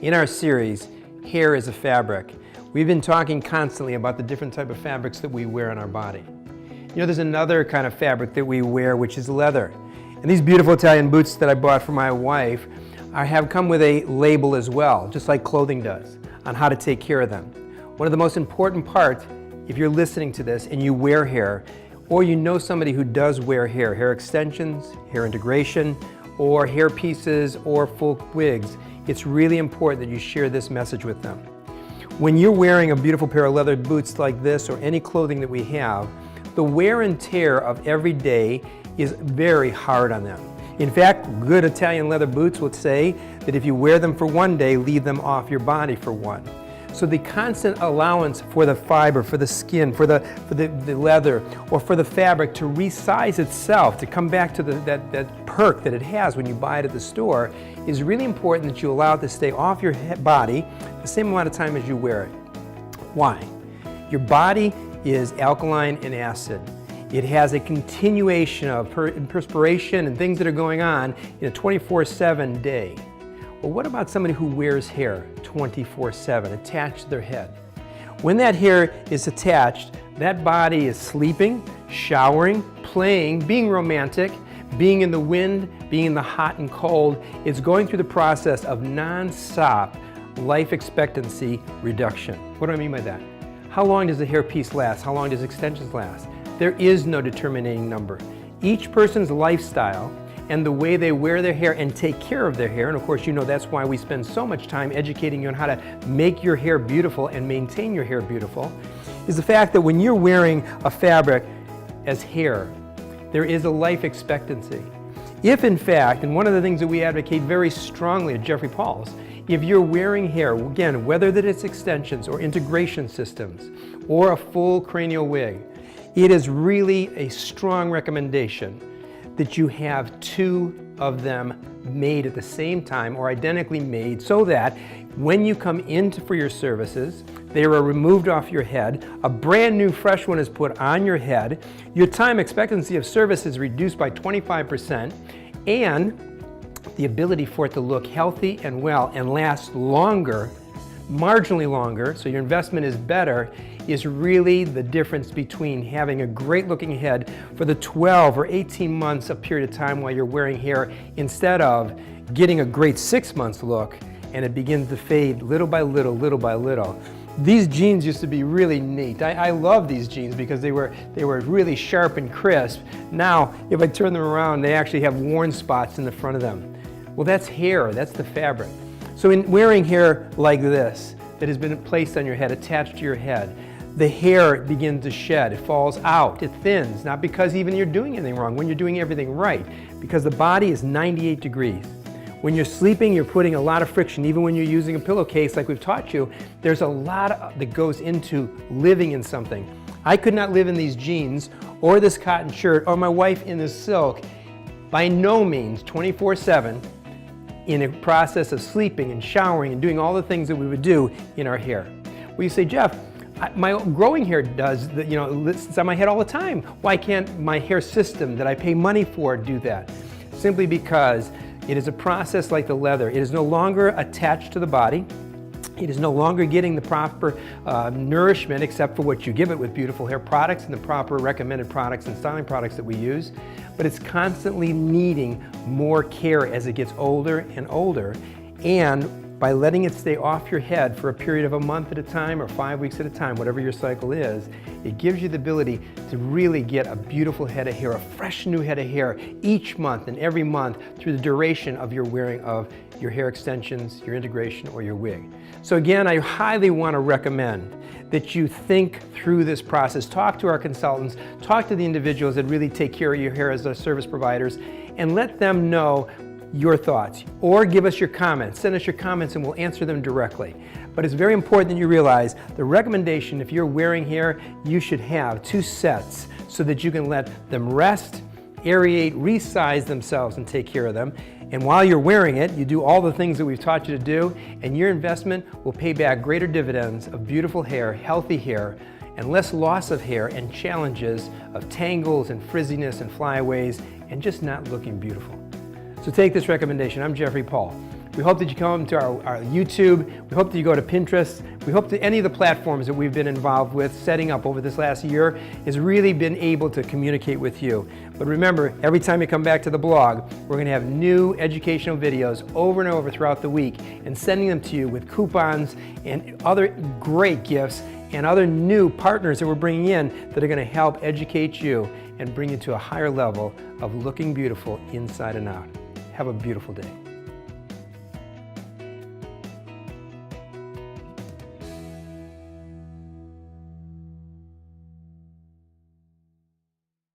In our series, Hair is a Fabric, we've been talking constantly about the different type of fabrics that we wear on our body. You know, there's another kind of fabric that we wear, which is leather. And these beautiful Italian boots that I bought for my wife have come with a label as well, just like clothing does, on how to take care of them. One of the most important parts, if you're listening to this and you wear hair, or you know somebody who does wear hair extensions, hair integration, or hair pieces, or full wigs, it's really important that you share this message with them. When you're wearing a beautiful pair of leather boots like this, or any clothing that we have, the wear and tear of every day is very hard on them. In fact, good Italian leather boots would say that if you wear them for one day, leave them off your body for one. So the constant allowance for the fiber, for the skin, for the leather, or for the fabric to resize itself, to come back to that perk that it has when you buy it at the store, is really important that you allow it to stay off your body the same amount of time as you wear it. Why? Your body is alkaline and acid. It has a continuation of perspiration and things that are going on in a 24/7 day. Well, what about somebody who wears hair 24/7 attached to their head? When that hair is attached, that body is sleeping, showering, playing, being romantic, being in the wind, being in the hot and cold. It's going through the process of non-stop life expectancy reduction. What do I mean by that? How long does a hair piece last? How long does extensions last? There is no determining number. Each person's lifestyle and the way they wear their hair and take care of their hair, and of course you know that's why we spend so much time educating you on how to make your hair beautiful and maintain your hair beautiful, is the fact that when you're wearing a fabric as hair, there is a life expectancy. If in fact, and one of the things that we advocate very strongly at Jeffrey Paul's, if you're wearing hair, again, whether that it's extensions or integration systems or a full cranial wig, it is really a strong recommendation that you have two of them made at the same time or identically made, so that when you come in for your services, they are removed off your head, a brand new fresh one is put on your head, your time expectancy of service is reduced by 25%, and the ability for it to look healthy and well and last longer, marginally longer, so your investment is better, is really the difference between having a great looking head for the 12 or 18 months, a period of time while you're wearing hair, instead of getting a great 6 months look and it begins to fade little by little, little by little. These jeans used to be really neat. I love these jeans because they were really sharp and crisp. Now, if I turn them around, they actually have worn spots in the front of them. Well, that's hair, that's the fabric. So in wearing hair like this, that has been placed on your head, attached to your head, the hair begins to shed, it falls out, it thins, not because even you're doing anything wrong, when you're doing everything right, because the body is 98 degrees. When you're sleeping, you're putting a lot of friction. Even when you're using a pillowcase like we've taught you, there's a lot that goes into living in something. I could not live in these jeans or this cotton shirt or my wife in this silk, by no means 24/7, in a process of sleeping and showering and doing all the things that we would do in our hair. Well, you say, Jeff, my growing hair does, it's on my head all the time. Why can't my hair system that I pay money for do that? Simply because it is a process like the leather. It is no longer attached to the body. It is no longer getting the proper nourishment except for what you give it with beautiful hair products and the proper recommended products and styling products that we use. But it's constantly needing more care as it gets older and older. And by letting it stay off your head for a period of a month at a time or 5 weeks at a time, whatever your cycle is, it gives you the ability to really get a beautiful head of hair, a fresh new head of hair each month and every month through the duration of your wearing of your hair extensions, your integration, or your wig. So again, I highly want to recommend that you think through this process. Talk to our consultants, talk to the individuals that really take care of your hair as our service providers, and let them know your thoughts, or give us your comments. Send us your comments and we'll answer them directly. But it's very important that you realize the recommendation, if you're wearing hair, you should have 2 sets so that you can let them rest, aerate, resize themselves and take care of them. And while you're wearing it, you do all the things that we've taught you to do, and your investment will pay back greater dividends of beautiful hair, healthy hair, and less loss of hair and challenges of tangles and frizziness and flyaways and just not looking beautiful. So take this recommendation. I'm Jeffrey Paul. We hope that you come to our YouTube. We hope that you go to Pinterest. We hope that any of the platforms that we've been involved with setting up over this last year has really been able to communicate with you. But remember, every time you come back to the blog, we're going to have new educational videos over and over throughout the week and sending them to you with coupons and other great gifts and other new partners that we're bringing in that are going to help educate you and bring you to a higher level of looking beautiful inside and out. Have a beautiful day.